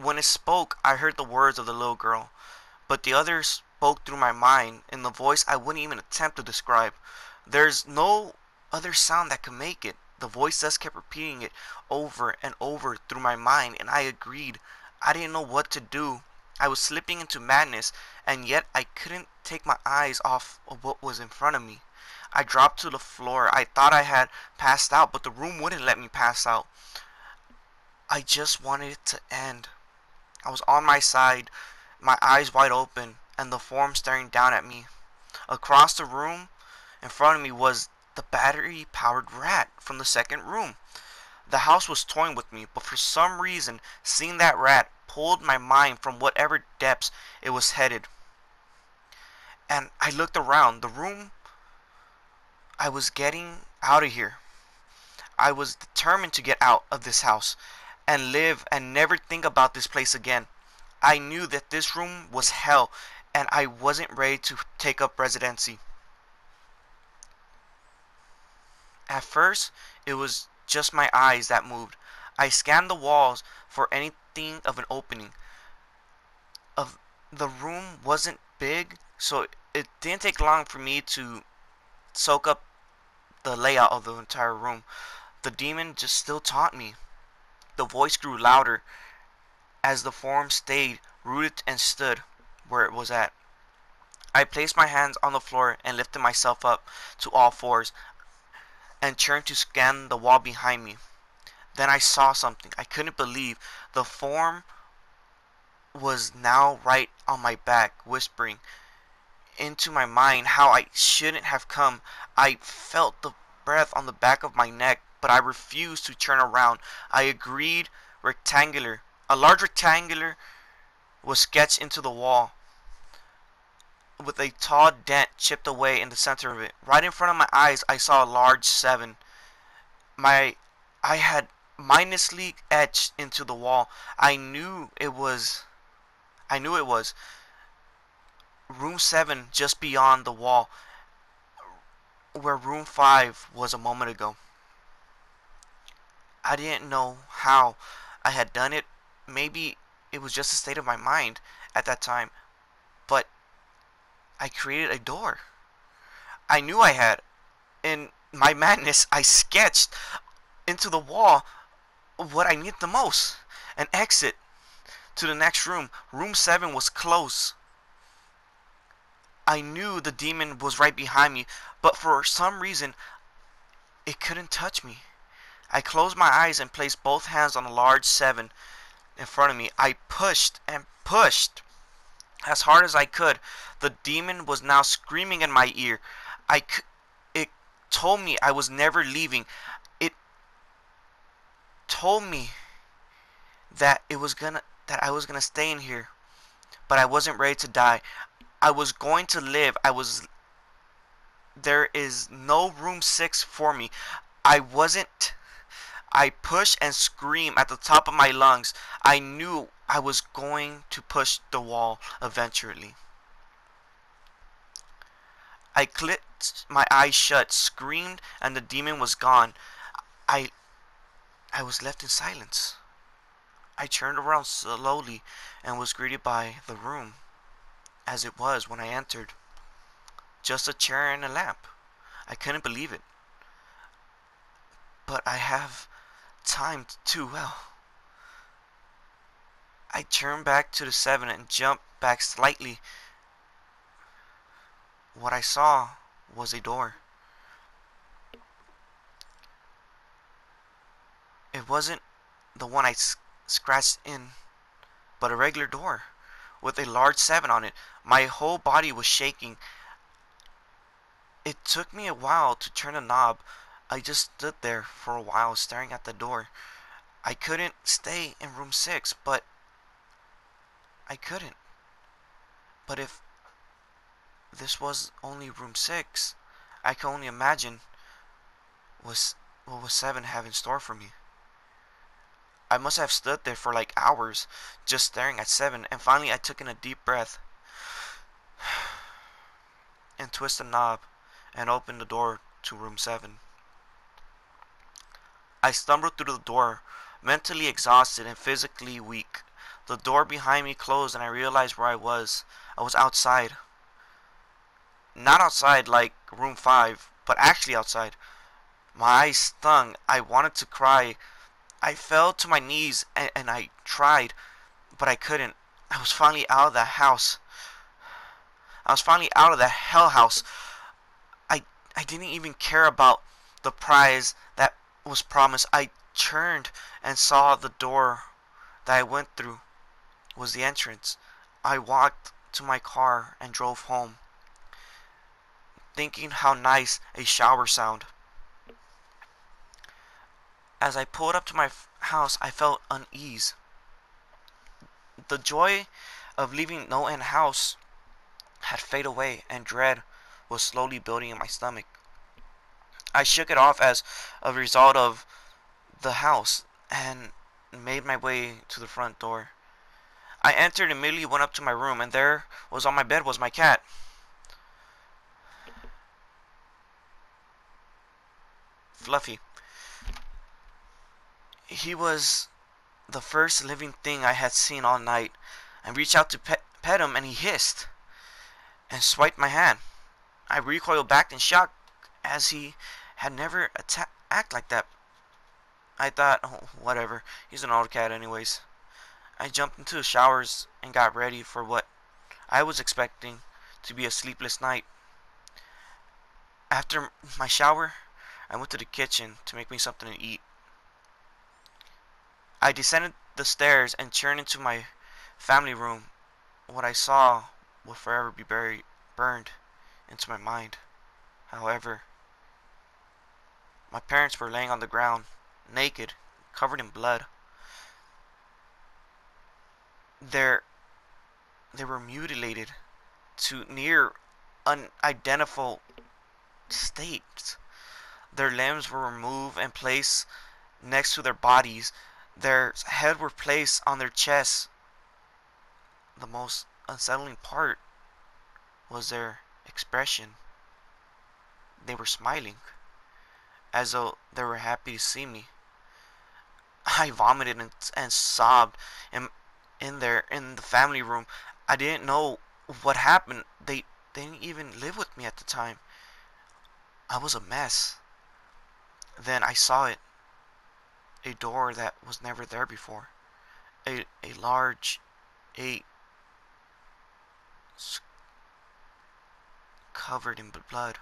When it spoke, I heard the words of the little girl, but the others spoke through my mind in the voice I wouldn't even attempt to describe. There's no other sound that could make it. The voice just kept repeating it over and over through my mind, and I agreed. I didn't know what to do. I was slipping into madness, and yet I couldn't take my eyes off of what was in front of me. I dropped to the floor. I thought I had passed out, but the room wouldn't let me pass out. I just wanted it to end. I was on my side, my eyes wide open, and the form staring down at me. Across the room, in front of me, was the battery-powered rat from the second room. The house was toying with me, but for some reason, seeing that rat pulled my mind from whatever depths it was headed. And I looked around the room. I was getting out of here. I was determined to get out of this house and live and never think about this place again. I knew that this room was hell, and I wasn't ready to take up residency. At first, it was just my eyes that moved. I scanned the walls for anything of an opening. The room wasn't big, so it didn't take long for me to soak up the layout of the entire room. The demon just still taunted me. The voice grew louder as the form stayed rooted and stood where it was at. I placed my hands on the floor and lifted myself up to all fours and turned to scan the wall behind me. Then I saw something I couldn't believe. The form was now right on my back, whispering into my mind how I shouldn't have come. I felt the breath on the back of my neck, but I refused to turn around. I agreed. A large rectangular was sketched into the wall, with a tall dent chipped away in the center of it. Right in front of my eyes, I saw a large 7. I had minutely etched into the wall. I knew it was room 7, just beyond the wall, where room 5 was a moment ago. I didn't know how I had done it. Maybe it was just a state of my mind at that time, but I created a door. I knew I had. In my madness, I sketched into the wall what I needed the most: an exit to the next room. Room 7 was close. I knew the demon was right behind me, but for some reason, it couldn't touch me. I closed my eyes and placed both hands on a large 7 in front of me. I pushed and pushed as hard as I could. The demon was now screaming in my ear. It told me I was never leaving. It told me that I was gonna stay in here, but I wasn't ready to die. I was going to live. There is no room 6 for me. I pushed and screamed at the top of my lungs. I knew I was going to push the wall eventually. I clicked my eyes shut, screamed, and the demon was gone. I was left in silence. I turned around slowly and was greeted by the room as it was when I entered. Just a chair and a lamp. I couldn't believe it. But I have timed too well. I turned back to the 7 and jumped back slightly. What I saw was a door. It wasn't the one I scratched in, but a regular door with a large 7 on it. My whole body was shaking. It took me a while to turn the knob. I just stood there for a while staring at the door. I couldn't stay in room 6, but I couldn't. But if this was only room 6, I can only imagine what was 7 have in store for me. I must have stood there for like hours, just staring at 7, and finally I took in a deep breath and twisted the knob and opened the door to room 7. I stumbled through the door, mentally exhausted and physically weak. The door behind me closed and I realized where I was. I was outside. Not outside like room 5, but actually outside. My eyes stung. I wanted to cry. I fell to my knees and I tried, but I couldn't. I was finally out of that house. I was finally out of that hell house. I didn't even care about the prize that was promised. I turned and saw the door that I went through was the entrance. I walked to my car and drove home, thinking how nice a shower sounded. As I pulled up to my house, I felt unease. The joy of leaving NoEndHouse had faded away, and dread was slowly building in my stomach. I shook it off as a result of the house and made my way to the front door. I entered and immediately went up to my room, and there was on my bed was my cat. Fluffy. He was the first living thing I had seen all night. I reached out to pet him, and he hissed and swiped my hand. I recoiled back in shock, as he had never acted like that. I thought, oh, whatever, he's an old cat anyways. I jumped into the showers and got ready for what I was expecting to be a sleepless night. After my shower, I went to the kitchen to make me something to eat. I descended the stairs and turned into my family room. What I saw will forever be burned into my mind. However, my parents were laying on the ground, naked, covered in blood. They were mutilated to near unidentifiable states. Their limbs were removed and placed next to their bodies. Their heads were placed on their chests. The most unsettling part was their expression. They were smiling, as though they were happy to see me. I vomited and sobbed in the family room. I didn't know what happened. They didn't even live with me at the time. I was a mess. Then I saw it. A door that was never there before. A large 8 covered in blood.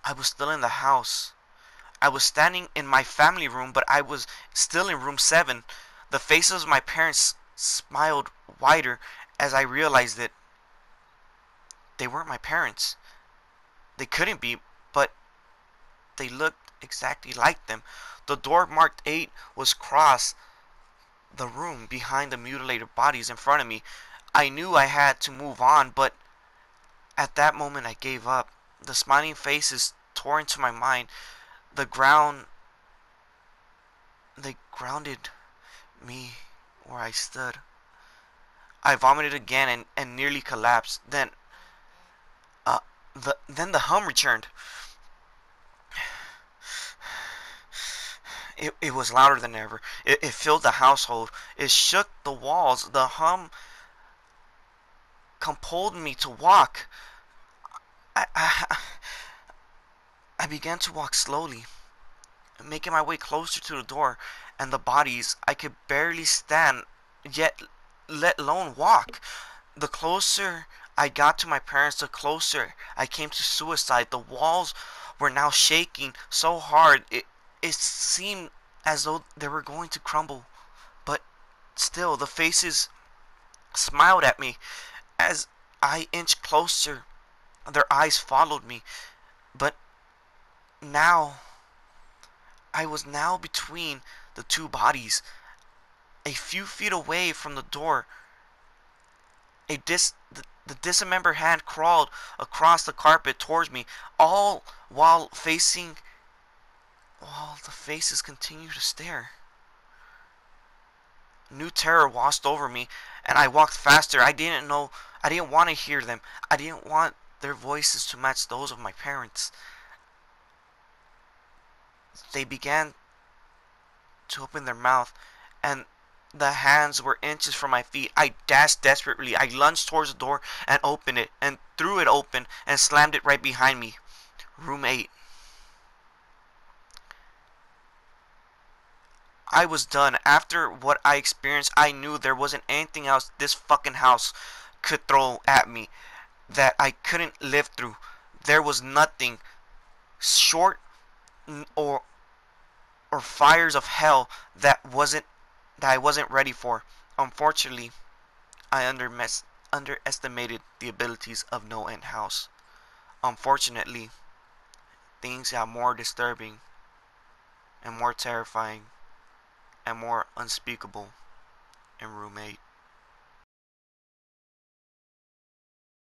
I was still in the house. I was standing in my family room, but I was still in room 7. The faces of my parents smiled wider as I realized that they weren't my parents. They couldn't be, but they looked exactly like them. The door marked 8 was across the room behind the mutilated bodies in front of me. I knew I had to move on, but at that moment I gave up. The smiling faces tore into my mind. They grounded me where I stood. I vomited again and nearly collapsed. Then the hum returned. It was louder than ever. It filled the household. It shook the walls. The hum compelled me to walk. I began to walk slowly, making my way closer to the door and the bodies. I could barely stand, yet let alone walk. The closer I got to my parents, the closer I came to suicide. The walls were now shaking so hard it seemed as though they were going to crumble. But still, the faces smiled at me. As I inched closer, their eyes followed me. But now, I was now between the two bodies, a few feet away from the door. The dismembered hand crawled across the carpet towards me, all while the faces continued to stare. New terror washed over me, and I walked faster. I didn't want to hear them. I didn't want their voices to match those of my parents. They began to open their mouth, and the hands were inches from my feet. I dashed desperately. I lunged towards the door and opened it and threw it open and slammed it right behind me. Room 8. I was done. After what I experienced, I knew there wasn't anything else this fucking house could throw at me that I couldn't live through. There was nothing short or fires of hell that I wasn't ready for. Unfortunately, I underestimated the abilities of NoEndHouse. Unfortunately, things got more disturbing and more terrifying and more unspeakable in Room 8.